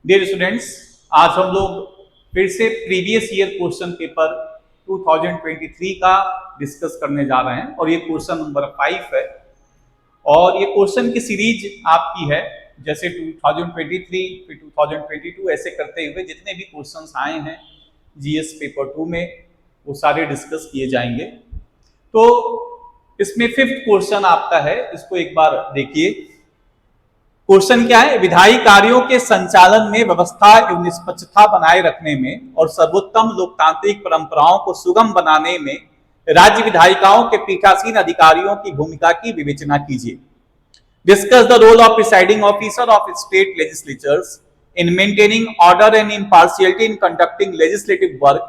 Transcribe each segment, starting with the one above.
Dear students, आज हम लोग फिर से प्रीवियस ईयर क्वेश्चन पेपर 2023 का डिस्कस करने जा रहे हैं और ये क्वेश्चन नंबर 5 है। और ये क्वेश्चन की सीरीज आपकी है, जैसे 2023 फिर 2022 ऐसे करते हुए जितने भी क्वेश्चंस आए हैं जीएस पेपर 2 में वो सारे डिस्कस किए जाएंगे। तो इसमें 5th क्वेश्चन आपका है, इसको एक बार देखिए। क्वेश्चन क्या है? विधायी कार्यों के संचालन में व्यवस्था एवं निष्पक्षता बनाए रखने में और सर्वोत्तम लोकतांत्रिक परंपराओं को सुगम बनाने में राज्य विधायिकाओं के पीठासीन अधिकारियों की भूमिका की विवेचना कीजिए। Discuss the role of presiding officer of state legislatures in maintaining order and impartiality in conducting legislative work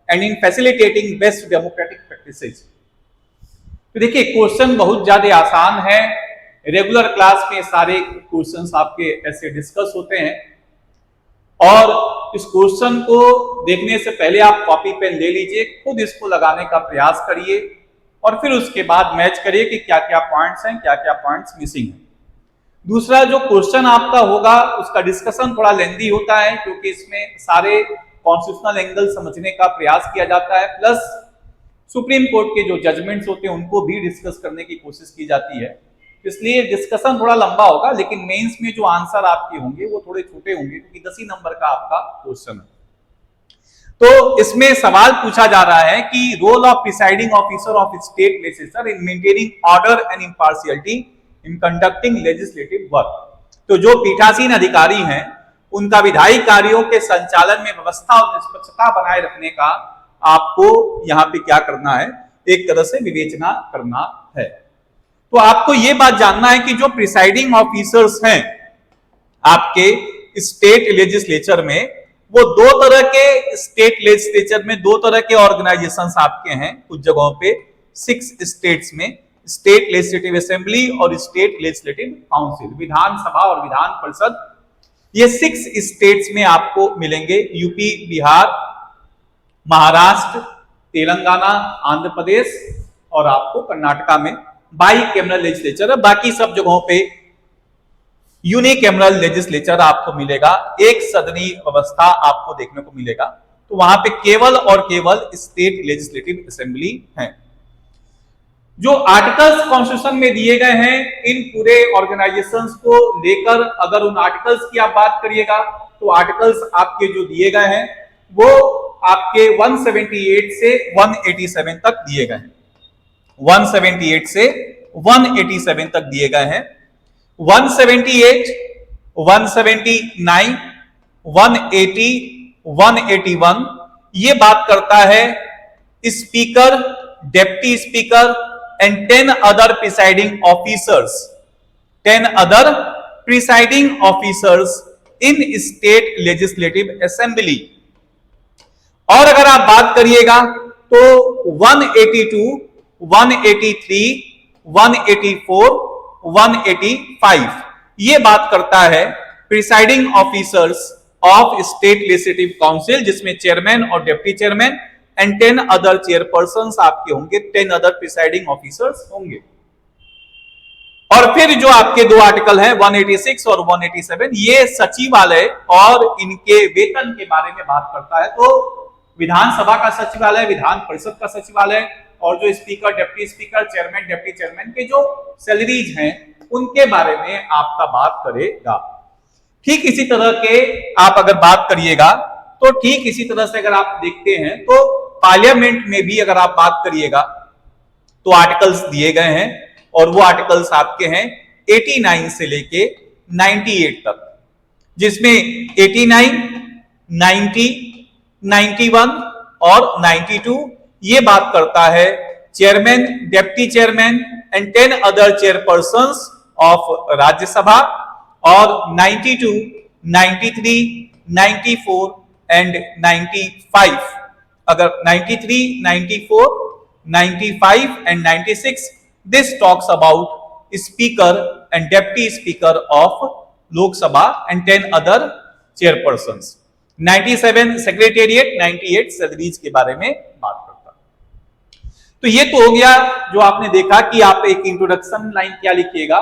and in facilitating best democratic practices. तो देखिए, क्वेश्चन बहुत ज्यादा आसान है। रेगुलर क्लास में सारे क्वेश्चंस आपके ऐसे डिस्कस होते हैं और इस क्वेश्चन को देखने से पहले आप कॉपी पेन ले लीजिए, खुद इसको लगाने का प्रयास करिए और फिर उसके बाद मैच करिए कि क्या क्या पॉइंट्स हैं, क्या क्या पॉइंट्स मिसिंग हैं। दूसरा, जो क्वेश्चन आपका होगा उसका डिस्कशन थोड़ा लेंदी होता है क्योंकि इसमें सारे कॉन्स्टिट्यूशनल एंगल समझने का प्रयास किया जाता है, प्लस सुप्रीम कोर्ट के जो जजमेंट्स होते हैं उनको भी डिस्कस करने की कोशिश की जाती है। इसलिए डिस्कशन थोड़ा लंबा होगा, लेकिन मेंस में जो आंसर आपके होंगे वो थोड़े छोटे होंगे क्योंकि 10 ही नंबर का आपका क्वेश्चन है। तो इसमें सवाल पूछा जा रहा है कि role of presiding officer of state legislature in maintaining order and impartiality in conducting legislative work. तो जो पीठासीन अधिकारी हैं उनका विधायी कार्यों के संचालन में व्यवस्था और निष्पक्षता बनाए रखने का आपको यहाँ पे क्या करना है, एक तरह से विवेचना करना है। तो आपको यह बात जानना है कि जो प्रिसाइडिंग ऑफिसर्स हैं आपके स्टेट लेजिस्लेचर में, वो दो तरह के स्टेट लेजिस्लेचर में दो तरह के ऑर्गेनाइजेशंस आपके हैं कुछ जगहों पे। 6 स्टेट्स में स्टेट लेजिस्लेटिव असेंबली और स्टेट लेजिस्लेटिव काउंसिल, विधानसभा और विधान परिषद, ये 6 स्टेट्स में आपको मिलेंगे। यूपी, बिहार, महाराष्ट्र, तेलंगाना, आंध्र प्रदेश और आपको कर्नाटका में बाईकैमरल लेजिस्लेचर है। बाकी सब जगहों पे यूनिकैमरल लेजिस्लेचर आपको मिलेगा, एक सदनी व्यवस्था आपको देखने को मिलेगा। तो वहां पे केवल और केवल स्टेट लेजिस्लेटिव असेंबली है। जो आर्टिकल्स कॉन्स्टिट्यूशन में दिए गए हैं इन पूरे ऑर्गेनाइजेशंस को लेकर अगर उन आर्टिकल्स की आप बात करिएगा तो आर्टिकल्स आपके जो दिए गए हैं वो आपके 178 से 187 तक दिए गए हैं। 178 से 187 तक दिए गए हैं। 178, 179, 180, 181 ये बात करता है speaker, deputy speaker and 10 other presiding officers, 10 other presiding officers in state legislative assembly. और अगर आप बात करिएगा तो 182, 183, 184, 185 ये बात करता है presiding officers of state legislative council, जिसमें चेयरमैन और deputy chairman and 10 other chairpersons आपके होंगे, 10 अदर प्रिसाइडिंग ऑफिसर्स होंगे। और फिर जो आपके दो आर्टिकल हैं 186 और 187 ये सचिवालय और इनके वेतन के बारे में बात करता है। तो विधानसभा का सचिवालय, विधान परिषद का सचिवालय और जो speaker, deputy speaker, chairman, deputy chairman के जो सैलरीज हैं उनके बारे में आपका बात करेगा। ठीक इसी तरह के आप अगर बात करिएगा तो ठीक इसी तरह से अगर आप देखते हैं तो पार्लियामेंट में भी अगर आप बात करिएगा तो आर्टिकल्स दिए गए हैं और वो आर्टिकल्स आपके हैं 89 से लेके 98 तक, जिसमें 89, 90, 91 और 92 ये बात करता है chairman, deputy chairman and 10 other chairpersons of Rajya Sabha. और 92, 93, 94 एंड 95, अगर 93, 94, 95 and 96 this talks about speaker and deputy speaker of Lok Sabha and 10 other chairpersons. 97 secretariat, 98 salaries के बारे में बात करता है। तो ये तो हो गया जो आपने देखा कि आप एक इंट्रोडक्शन लाइन क्या लिखिएगा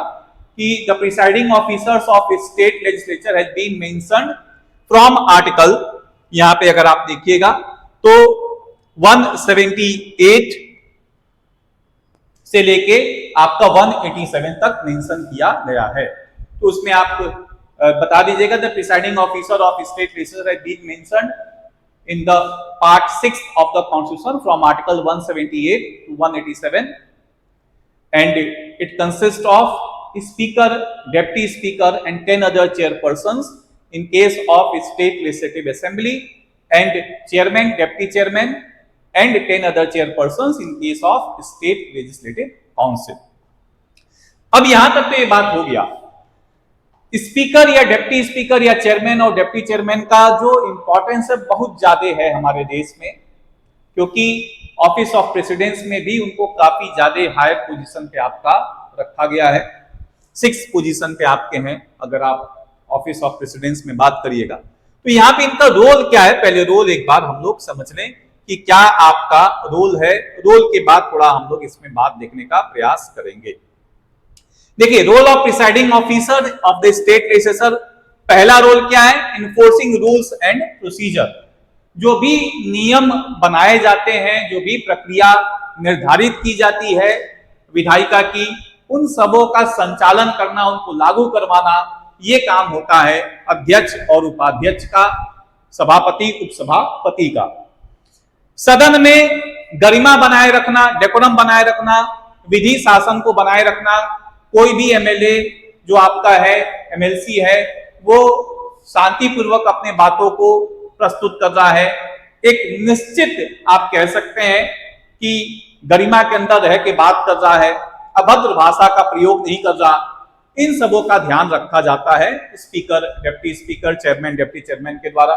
कि the presiding officers of state legislature has been mentioned from article, यहां पे अगर आप देखिएगा तो 178 से लेके आपका 187 तक मेंशन किया गया है। तो उसमें आप बता दीजिएगा, the presiding officer of state legislature has been mentioned in the part 6 of the constitution from article 178 to 187 and it consists of speaker, deputy speaker and 10 other chairpersons in case of state legislative assembly and chairman, deputy chairman and 10 other chairpersons in case of state legislative council। अब यहां तक तो ये बात हो गया, speaker या deputy speaker या चेयरमैन और डिप्टी चेयरमैन का जो इंपॉर्टेंस है बहुत ज्यादा है हमारे देश में, क्योंकि ऑफिस ऑफ प्रेसिडेंस में भी उनको काफी ज्यादा हायर पोजीशन पे आपका रखा गया है। 6 पोजीशन पे आपके हैं अगर आप ऑफिस ऑफ प्रेसिडेंस में बात करिएगा। तो यहाँ पे इनका रोल क्या है, पहले रोल एक बार हम लोग समझ लें कि क्या आपका रोल है। रोल के बाद थोड़ा हम लोग इसमें बात देखने का प्रयास करेंगे। देखिए, role of presiding officer of the state legislature, पहला रोल क्या है, इन्फोर्सिंग रूल्स एंड प्रोसीजर। जो भी नियम बनाए जाते हैं, जो भी प्रक्रिया निर्धारित की जाती है विधायिका की, उन सबों का संचालन करना, उनको लागू करवाना, ये काम होता है अध्यक्ष और उपाध्यक्ष का, सभापति उपसभापति का। सदन में गरिमा बनाए रखना, डेकोरम बनाए रखना, विधि शासन को बनाए रखना। कोई भी एमएलए जो आपका है, एमएलसी है, वो शांतिपूर्वक अपने बातों को प्रस्तुत कर रहा है, एक निश्चित आप कह सकते हैं कि गरिमा के अंदर रह के बात कर रहा है, अभद्र भाषा का प्रयोग नहीं कर रहा। इन सबों का ध्यान रखा जाता है speaker, deputy speaker, chairman, deputy chairman के द्वारा।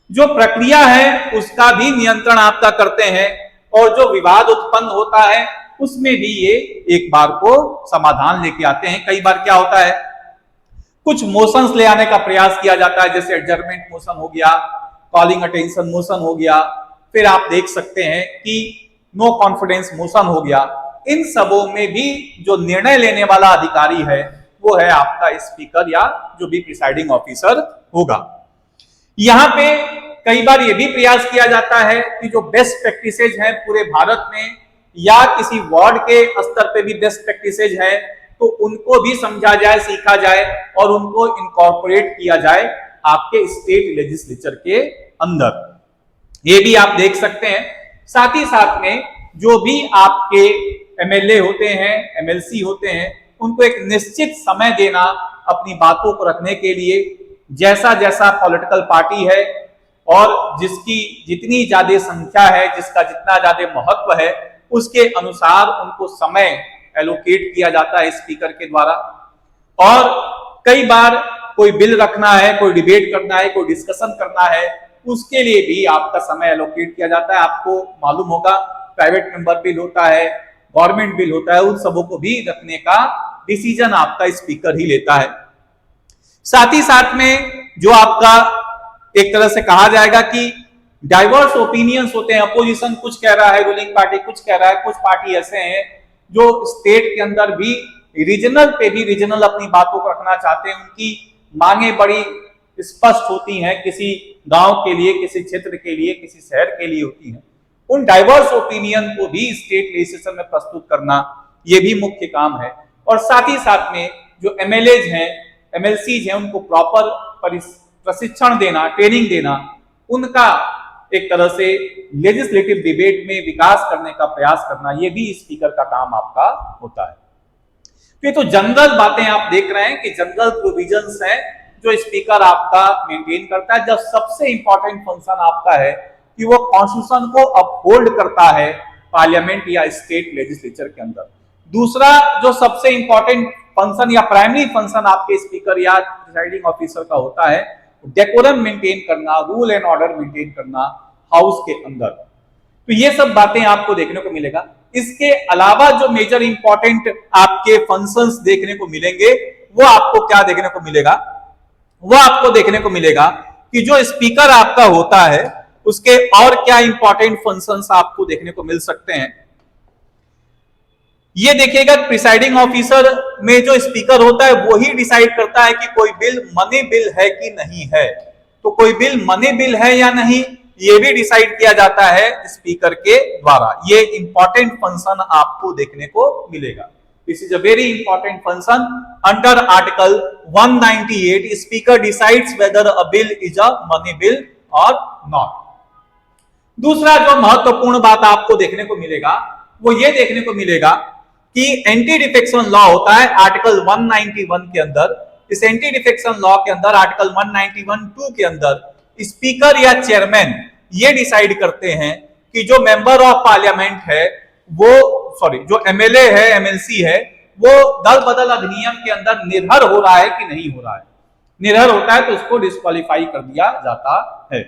जो प्रक्रिया है उसका भी नियंत्रण आपका करते हैं, और जो विवाद उत्पन्न होता है उसमें भी ये एक बार को समाधान लेके आते हैं। कई बार क्या होता है, कुछ मोशंस ले आने का प्रयास किया जाता है, जैसे एडजर्नमेंट मोशन हो गया, कॉलिंग अटेंशन मोशन हो गया, फिर आप देख सकते हैं कि नो कॉन्फिडेंस मोशन हो गया। इन सबों में भी जो निर्णय लेने वाला अधिकारी है वो है आपका स्पीकर या जो भी प्रिसाइडिंग ऑफिसर होगा। यहां पे कई बार ये भी प्रयास किया जाता है कि जो बेस्ट प्रैक्टिसेज हैं पूरे भारत में या किसी वार्ड के स्तर पे भी बेस्ट प्रैक्टिसेज है, तो उनको भी समझा जाए, सीखा जाए और उनको इनकॉर्पोरेट किया जाए आपके स्टेट लेजिस्लेचर के अंदर। ये भी आप देख सकते हैं। साथ ही साथ में जो भी आपके एमएलए होते हैं, एमएलसी होते हैं, उनको एक निश्चित समय देना अपनी बातों को रखने के लिए। जैसा जैसा पॉलिटिकल पार्टी है और जिसकी जितनी ज्यादा संख्या है, जिसका जितना ज्यादा महत्व है, उसके अनुसार उनको समय एलोकेट किया जाता है स्पीकर के द्वारा। और कई बार कोई बिल रखना है, कोई डिबेट करना है, कोई डिस्कशन करना है, उसके लिए भी आपका समय एलोकेट किया जाता है। आपको मालूम होगा प्राइवेट मेंबर बिल होता है, गवर्नमेंट बिल होता है, उन सबों को भी रखने का डिसीजन आपका स्पीकर ही लेता है। साथ ही साथ में जो आपका एक तरह से कहा जाएगा कि डाइवर्स ओपिनियंस होते हैं, अपोजिशन कुछ कह रहा है, रूलिंग पार्टी कुछ कह रहा है, कुछ पार्टी ऐसे हैं जो स्टेट के अंदर भी रीजनल पे भी रीजनल अपनी बातों को रखना चाहते हैं। उनकी मांगे बड़ी स्पष्ट होती हैं, किसी गांव के लिए, किसी क्षेत्र के लिए, किसी शहर के लिए होती हैं। उन डाइवर्स ओपिनियन को भी स्टेट लेजिस्लेचर में प्रस्तुत करना ये भी मुख्य काम है। और साथ ही साथ में जो एमएलएज हैं, एमएलसीज हैं, उनको प्रॉपर प्रशिक्षण देना, ट्रेनिंग देना, उनका एक तरह से लेजिस्लेटिव डिबेट में विकास करने का प्रयास करना, ये भी स्पीकर का काम आपका होता है। ये तो जनरल बातें आप देख रहे हैं कि जनरल प्रोविजंस हैं जो स्पीकर आपका मेंटेन करता है। जब सबसे इंपॉर्टेंट फंक्शन आपका है कि वो कॉन्स्टिट्यूशन को अपहोल्ड करता है पार्लियामेंट या स्टेट लेजिस्लेचर के अंदर। दूसरा जो सबसे इंपॉर्टेंट फंक्शन या प्राइमरी फंक्शन आपके स्पीकर या प्रिसाइडिंग ऑफिसर का होता है, डेकोरम मेंटेन करना, रूल एंड ऑर्डर मेंटेन करना हाउस के अंदर। तो ये सब बातें आपको देखने को मिलेगा। इसके अलावा जो मेजर इंपॉर्टेंट आपके फंक्शंस देखने को मिलेंगे, वो आपको क्या देखने को मिलेगा, वो आपको देखने को मिलेगा कि जो स्पीकर आपका होता है उसके और क्या इंपॉर्टेंट फंक्शंस आपको देखने को मिल सकते हैं। ये देखिएगा, प्रिसाइडिंग ऑफिसर में जो स्पीकर होता है वो ही डिसाइड करता है कि कोई बिल मनी बिल है कि नहीं है। तो कोई बिल मनी बिल है या नहीं, ये भी डिसाइड किया जाता है स्पीकर के द्वारा। ये इंपॉर्टेंट फंक्शन आपको देखने को मिलेगा। This is a very important function under article 198। Speaker decides whether a bill is a money bill और नॉट। दूसरा जो महत्वपूर्ण बात आपको देखने को मिलेगा वो ये देखने को मिलेगा कि एंटी डिफेक्शन लॉ होता है आर्टिकल 191 के अंदर। इस एंटी डिफेक्शन लॉ के अंदर आर्टिकल 191(2) के अंदर स्पीकर या चेयरमैन ये डिसाइड करते हैं कि जो मेंबर ऑफ पार्लियामेंट है वो जो एमएलए है, एमएलसी है, वो दल बदल अधिनियम के अंदर निर्भर हो रहा है कि नहीं हो रहा है। निर्भर होता है तो उसको डिस्क्वालीफाई कर दिया जाता है।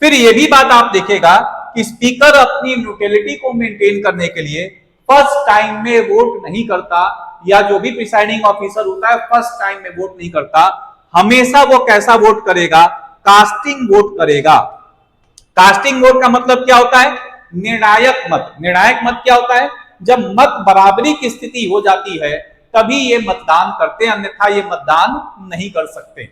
फिर ये भी बात आप देखेगा कि स्पीकर अपनी न्यूट्रलिटी को मेंटेन करने के लिए फर्स्ट टाइम में वोट नहीं करता, या जो भी प्रिसाइडिंग ऑफिसर होता है फर्स्ट टाइम में वोट नहीं करता। हमेशा वो कैसा वोट करेगा? कास्टिंग वोट करेगा। कास्टिंग वोट का मतलब क्या होता है? निर्णायक मत। निर्णायक मत क्या होता है? जब मत बराबरी की स्थिति हो जाती है तभी ये मतदान करते हैं, अन्यथा ये मतदान नहीं कर सकते।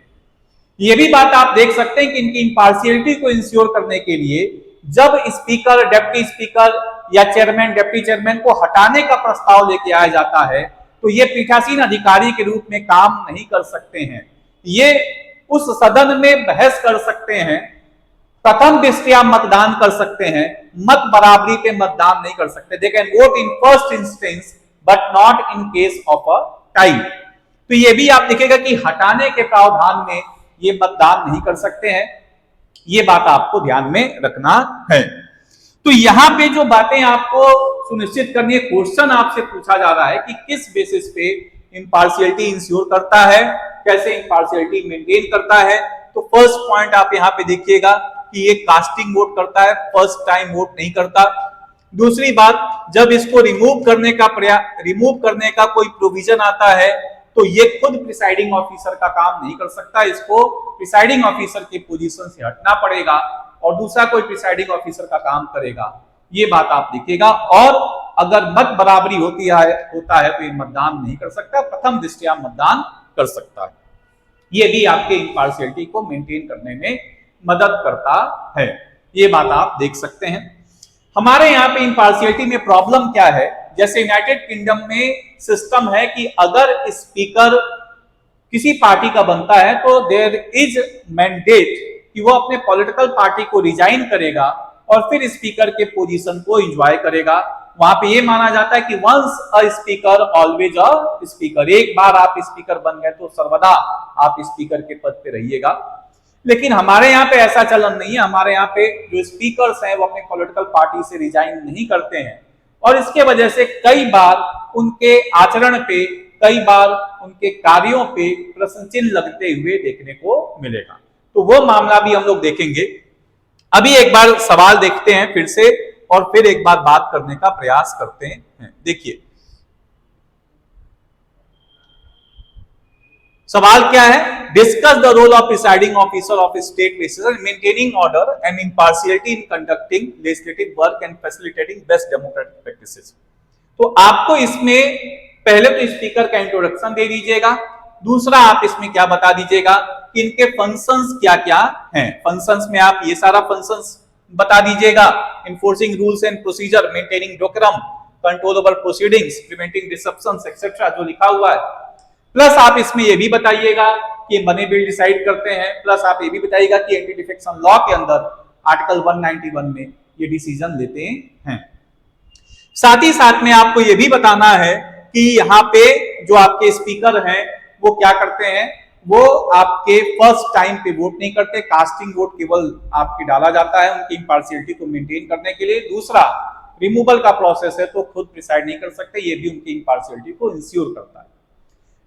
ये भी बात आप देख सकते हैं कि इनकी इंपार्शियलिटी को इंश्योर करने के लिए जब स्पीकर, डिप्टी स्पीकर या चेयरमैन, डिप्टी चेयरमैन को हटाने का प्रस्ताव लेके आया जाता है तो ये पीठासीन अधिकारी के रूप में काम नहीं कर सकते हैं। ये उस सदन में बहस कर सकते हैं, प्रथम दृष्टया मतदान कर सकते हैं, मत बराबरी पे मतदान नहीं कर सकते। They can vote in first instance but not in case of a tie. तो ये भी आप देखिएगा कि हटाने के प्रावधान में ये मतदान नहीं कर सकते हैं। ये बात आपको ध्यान में रखना है। तो यहां पे जो बातें आपको सुनिश्चित करनी है, क्वेश्चन आपसे पूछा जा रहा है कि किस बेसिस पे इंपार्शियलिटी इंश्योर करता है, कैसे इंपार्शियलिटी मेंटेन करता है। तो फर्स्ट पॉइंट आप यहां पे देखिएगा कि ये कास्टिंग वोट करता है, फर्स्ट टाइम वोट नहीं करता। दूसरी बात, जब इसको रिमूव करने का कोई प्रोविजन आता है तो ये खुद प्रिसाइडिंग ऑफिसर का काम नहीं कर सकता, इसको प्रिसाइडिंग ऑफिसर की पोजीशन से हटना पड़ेगा और दूसरा कोई प्रिसाइडिंग ऑफिसर का काम करेगा। ये बात आप देखिएगा। और अगर मत बराबरी होता है तो ये मतदान नहीं कर सकता, प्रथम दृष्टया मतदान कर सकता है। ये भी आपके इंपार्शियलिटी को मेंटेन करने में मदद करता है। ये बात आप देख सकते हैं। हमारे यहाँ पे इंपार्शियलिटी में प्रॉब्लम क्या है? जैसे यूनाइटेड किंगडम में सिस्टम है कि अगर स्पीकर किसी पार्टी का बनता है तो देयर इज मैंडेट कि वो अपने पॉलिटिकल पार्टी को रिजाइन करेगा और फिर स्पीकर के पोजीशन को एंजॉय करेगा। वहां पे ये माना जाता है कि once a speaker always a speaker. एक बार आप स्पीकर बन गए तो सर्वदा आप स्पीकर के पद पे रहिएगा। लेकिन हमारे यहाँ पे ऐसा चलन नहीं है। हमारे यहाँ पे जो स्पीकर्स हैं वो अपने पॉलिटिकल पार्टी से रिजाइन नहीं करते हैं और इसके वजह से कई बार उनके आचरण पे, कई बार उनके कार्यों पे प्रश्न चिन्ह लगते हुए देखने को मिलेगा। तो वो मामला भी हम लोग देखेंगे। अभी एक बार सवाल देखते हैं फिर से और फिर एक बार बात करने का प्रयास करते हैं। देखिए सवाल क्या है? Discuss the role of presiding officer of state legislature in maintaining order and impartiality in conducting legislative work and facilitating best democratic practices. तो आपको इसमें पहले तो स्पीकर का इंट्रोडक्शन दे दीजिएगा, दूसरा आप इसमें क्या बता दीजिएगा कि इनके फंक्शंस क्या क्या हैं। फंक्शंस में आप ये सारा फंक्शंस बता दीजिएगा, enforcing rules and procedure, maintaining decorum, control over proceedings, preventing disruptions etcetera जो लिखा हुआ है। प्लस आप इसमें ये भी बताइएगा कि मनी बिल डिसाइड करते हैं, प्लस आप ये भी बताइएगा कि एंटी डिफेक्शन लॉ के अंदर आर्टिकल 191 में ये डिसीजन लेते हैं। साथ ही साथ में आपको ये भी बताना है कि यहाँ पे जो आपके स्पीकर हैं वो क्या करते हैं, वो आपके फर्स्ट टाइम पे वोट नहीं करते, कास्टिंग वोट केवल आपकी डाला जाता है उनकी इंपार्शियलिटी को मेंटेन करने के लिए। दूसरा, रिमूवल का प्रोसेस है तो खुद डिसाइड नहीं कर सकते, ये भी उनकी इंपार्शियलिटी को इंश्योर करता है।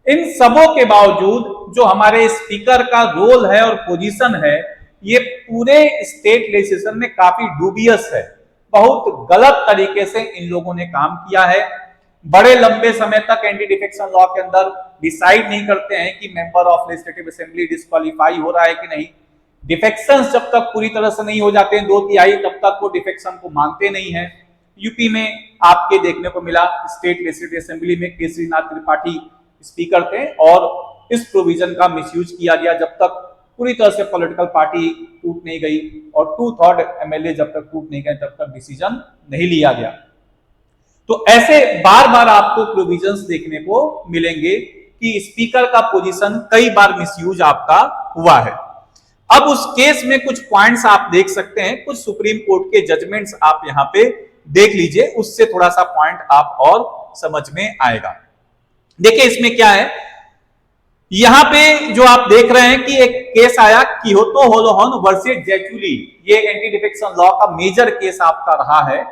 इन सबों के बावजूद जो हमारे स्पीकर का रोल है और पोजीशन है, ये पूरे स्टेट लेजिस्लेशन में काफी डूबियस है। बहुत गलत तरीके से इन लोगों ने काम किया है। बड़े लंबे समय तक एंटी डिफेक्शन लॉ के अंदर डिसाइड नहीं करते हैं कि member of legislative assembly disqualify हो रहा है कि नहीं। डिफेक्शंस जब तक पूरी तरह से नहीं हो जाते हैं 2/3, तब तक वो डिफेक्शन को मानते नहीं है। यूपी में आपके देखने को मिला, स्टेट लेजिस्लेटिव असेंबली में केसरीनाथ त्रिपाठी स्पीकर थे और इस प्रोविजन का मिसयूज किया गया। जब तक पूरी तरह से पॉलिटिकल पार्टी टूट नहीं गई और 2/3 एमएलए जब तक टूट नहीं गए तब तक डिसीजन नहीं लिया गया। तो ऐसे बार बार आपको प्रोविजंस देखने को मिलेंगे कि स्पीकर का पोजीशन कई बार मिसयूज आपका हुआ है। अब उस केस में कुछ पॉइंट्स आप देख सकते हैं, कुछ सुप्रीम कोर्ट के जजमेंट्स आप यहां पे देख लीजिए, उससे थोड़ा सा पॉइंट आप और समझ में आएगा। देखिए इसमें क्या है, यहां पे जो आप देख रहे हैं कि एक केस आया कियोटो होलोहन वर्सेस जेचुली, ये एंटी डिफेक्शन लॉ का मेजर केस आपका रहा है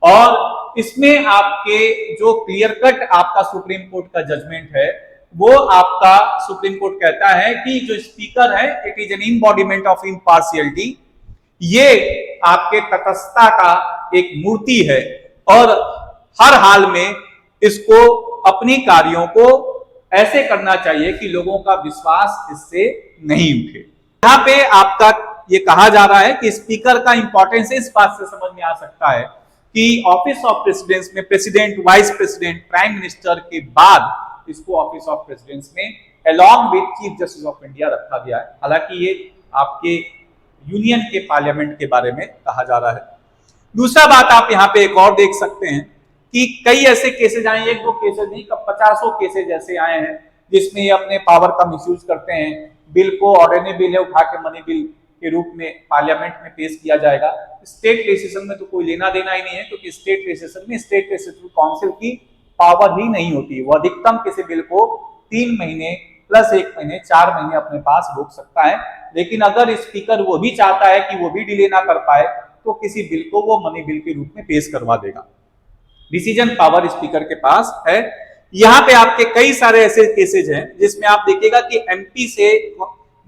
और इसमें आपके जो क्लियर कट आपका सुप्रीम कोर्ट का जजमेंट है वो आपका सुप्रीम कोर्ट कहता है कि जो स्पीकर है it is an embodiment of impartiality, ये आपके तटस्थता का एक मूर्ति है और हर हाल में इसको अपनी कार्यों को ऐसे करना चाहिए कि लोगों का विश्वास इससे नहीं उठे। यहां पे आपका ये कहा जा रहा है कि स्पीकर का इंपॉर्टेंस इस बात से समझ में आ सकता है कि ऑफिस ऑफ प्रेसिडेंस में president, vice president, prime minister के बाद इसको ऑफिस ऑफ प्रेसिडेंस में along with chief justice of India रखा गया है। हालांकि ये आपके यूनियन के पार्लियामेंट के बारे में कहा जा रहा है। दूसरा बात आप यहाँ पे एक और देख सकते हैं कि कई ऐसे केसेज आए, एक दो केसेज नहीं, 50 केसेज ऐसे आए हैं जिसमें ये अपने पावर का मिसयूज करते हैं। बिल को ऑर्डिनरी बिल है उठा के मनी बिल के रूप में पार्लियामेंट में पेश किया जाएगा। स्टेट लेजिस्लेशन में तो कोई लेना देना ही नहीं है, क्योंकि स्टेट लेजिस्लेशन में स्टेट लेजिस्लेटिव काउंसिल की पावर ही नहीं होती। वो अधिकतम किसी बिल को 3 महीने प्लस 1 महीने 4 महीने अपने पास रोक सकता है, लेकिन अगर स्पीकर वो भी चाहता है कि वो भी डिले ना कर पाए तो किसी बिल को वो मनी बिल के रूप में पेश करवा देगा। डिसीजन पावर स्पीकर के पास है। यहां पे आपके कई सारे ऐसे केसेज हैं जिसमें आप देखिएगा कि एमपी से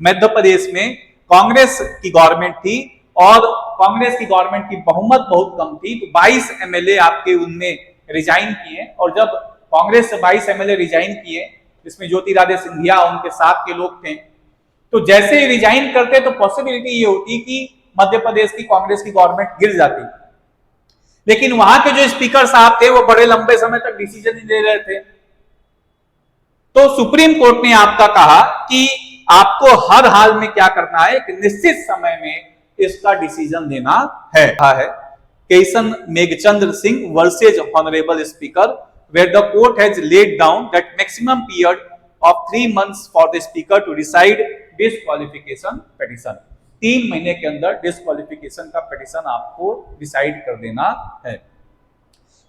मध्य प्रदेश में कांग्रेस की गवर्नमेंट थी और कांग्रेस की गवर्नमेंट की बहुमत बहुत कम थी, तो 22 एमएलए आपके उनने रिजाइन किए और जब कांग्रेस से 22 एमएलए रिजाइन किए जिसमें ज्योतिरादित्य सिंधिया उनके साथ के लोग थे, तो जैसे ही रिजाइन करते तो पॉसिबिलिटी ये होती कि मध्य प्रदेश की कांग्रेस की गवर्नमेंट गिर जाती, लेकिन वहां के जो स्पीकर साहब थे वो बड़े लंबे समय तक डिसीजन नहीं ले रहे थे। तो सुप्रीम कोर्ट ने आपका कहा कि आपको हर हाल में क्या करना है, एक निश्चित समय में इसका डिसीजन लेना है। Kesan Meghachandra Singh versus honourable speaker, where the court has laid down that maximum period of 3 months for the speaker to decide disqualification petition। 3 महीने के अंदर डिस्क्वालिफिकेशन का पिटीशन आपको डिसाइड कर देना है।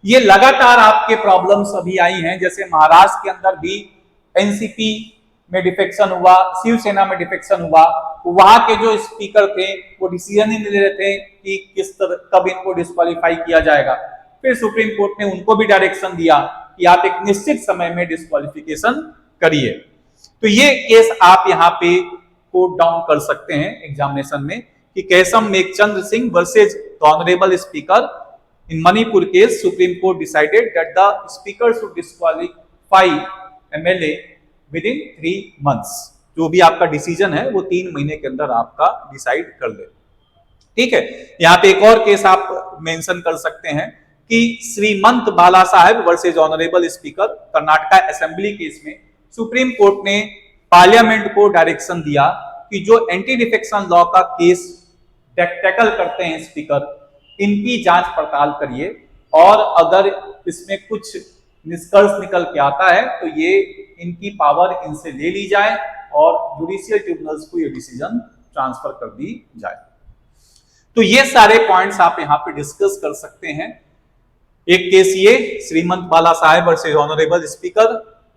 ये लगातार आपके प्रॉब्लम्स अभी आई हैं, जैसे महाराष्ट्र के अंदर भी एनसीपी में डिफेक्शन हुआ, शिवसेना में डिफेक्शन हुआ, वहां के जो स्पीकर थे वो डिसीजन ही नहीं ले रहे थे कि किस तरह कब इनको डिस्क्वालीफाई किया जाएगा। फिर सुप्रीम कोर्ट ने उनको भी डायरेक्शन दिया कि आप एक निश्चित समय में डिस्क्वालिफिकेशन करिए। तो ये केस आप यहाँ पे कोट डाउन कर सकते हैं एग्जामिनेशन में कि Keisham Meghachandra Singh versus the honourable speaker in Manipur case, Supreme Court decided that the speaker should disqualify MLA within 3 months. जो भी आपका डिसीजन है वो 3 महीने के अंदर आपका डिसाइड कर ले। ठीक है, यहाँ पे एक और केस आप मेंशन कर सकते हैं कि Shrimant Bala Saheb versus honourable speaker, Karnataka assembly case में सुप्रीम कोर्ट ने पार्लियामेंट को डायरेक्शन दिया कि जो एंटी डिफेक्शन लॉ का केस टैकल करते हैं स्पीकर, इनकी जांच पड़ताल करिए और अगर इसमें कुछ निष्कर्ष निकल के आता है तो ये इनकी पावर इनसे ले ली जाए और जुडिशियल ट्रिब्यूनल्स को ये डिसीजन ट्रांसफर कर दी जाए। तो ये सारे पॉइंट्स आप यहाँ पे डिस्कस कर सकते हैं। एक केस ये Shrimant Bala Saheb versus honourable speaker,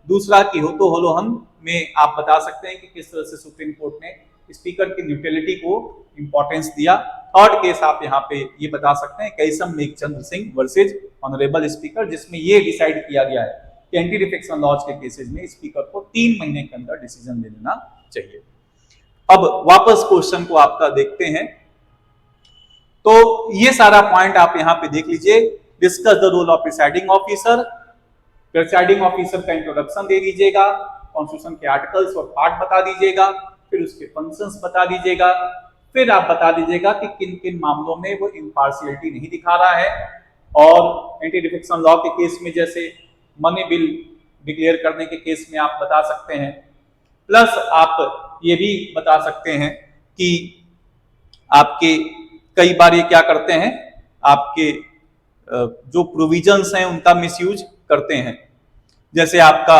दूसरा कियोटो होलोहन में आप बता सकते हैं कि किस तरह से सुप्रीम कोर्ट ने स्पीकर की न्यूट्रलिटी को इंपॉर्टेंस दिया। थर्ड केस आप यहाँ पे ये बता सकते हैं Keisham Meghachandra Singh versus honourable speaker, जिसमें ये डिसाइड किया गया है कि एंटी डिफेक्शन लॉज के केसेस में स्पीकर को 3 महीने के अंदर डिसीजन ले लेना चाहिए। अब वापस क्वेश्चन को आपका देखते हैं, तो ये सारा पॉइंट आप यहाँ पे देख लीजिए। Discuss the role of presiding officer, presiding officer का इंट्रोडक्शन दे दीजिएगा, कॉन्स्टिट्यूशन के आर्टिकल्स और पार्ट बता दीजिएगा, फिर उसके फंक्शंस बता दीजिएगा, फिर आप बता दीजिएगा कि किन किन मामलों में वो इम्पार्शियलिटी नहीं दिखा रहा है। और एंटी डिफेक्शन लॉ के केस में जैसे मनी बिल डिक्लेयर करने के केस में आप बता सकते हैं प्लस आप ये भी बता सकते हैं कि आपके कई बार ये क्या करते हैं, आपके जो प्रोविजंस हैं उनका मिसयूज करते हैं। जैसे आपका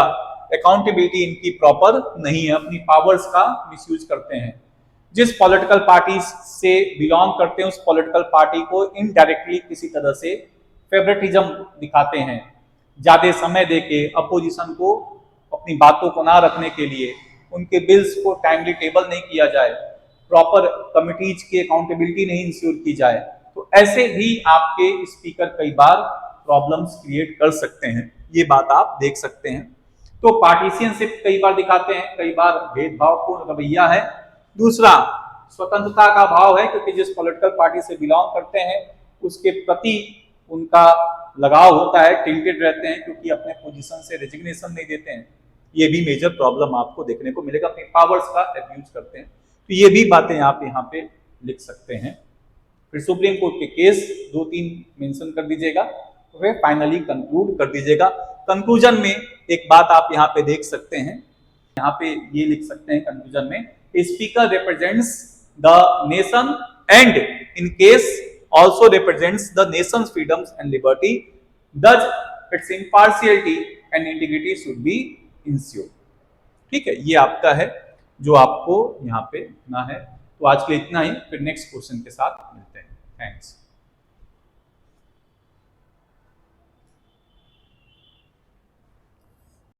अकाउंटेबिलिटी इनकी प्रॉपर नहीं है, अपनी पावर्स का मिसयूज करते हैं। जिस पॉलिटिकल पार्टी से बिलोंग करते हैं उस पॉलिटिकल पार्टी को इनडायरेक्टली किसी तरह से फेवरेटिज्म दिखाते हैं, ज्यादा समय देके अपोजिशन को अपनी बातों को ना रखने के लिए, उनके बिल्स को टाइमली टेबल नहीं किया जाए, प्रॉपर कमिटीज की अकाउंटेबिलिटी नहीं इंश्योर की जाए, तो ऐसे भी आपके स्पीकर कई बार प्रॉब्लम्स क्रिएट कर सकते हैं। ये बात आप देख सकते हैं। तो पार्टीशियनशिप कई बार दिखाते हैं, कई बार भेदभावपूर्ण रवैया है। दूसरा स्वतंत्रता का भाव है, क्योंकि जिस पॉलिटिकल पार्टी से बिलोंग करते हैं उसके प्रति उनका लगाव होता है, टिल्टेड रहते हैं, क्योंकि अपने पोजीशन से रेजिग्नेशन नहीं देते हैं। ये भी मेजर प्रॉब्लम आपको देखने को मिलेगा, अपनी पावर्स का एब्यूज करते हैं। तो ये भी बातें आप यहाँ पे लिख सकते हैं। फिर सुप्रीम कोर्ट के केस 2-3 मेंशन कर दीजिएगा, तो फिर फाइनली कंक्लूड कर दीजिएगा। कंक्लूजन में एक बात आप यहाँ पे देख सकते हैं, यहाँ पे ये लिख सकते हैं कंक्लूजन में, speaker represents the nation and in case also represents the nation's freedoms and liberty, thus its impartiality and integrity should be ensured। ठीक है, ये आपका है जो आपको यहाँ पे लिखना है। तो आज के लिए इतना ही, फिर नेक्स्ट क्वेश्चन के साथ मिलते हैं। थैंक्स।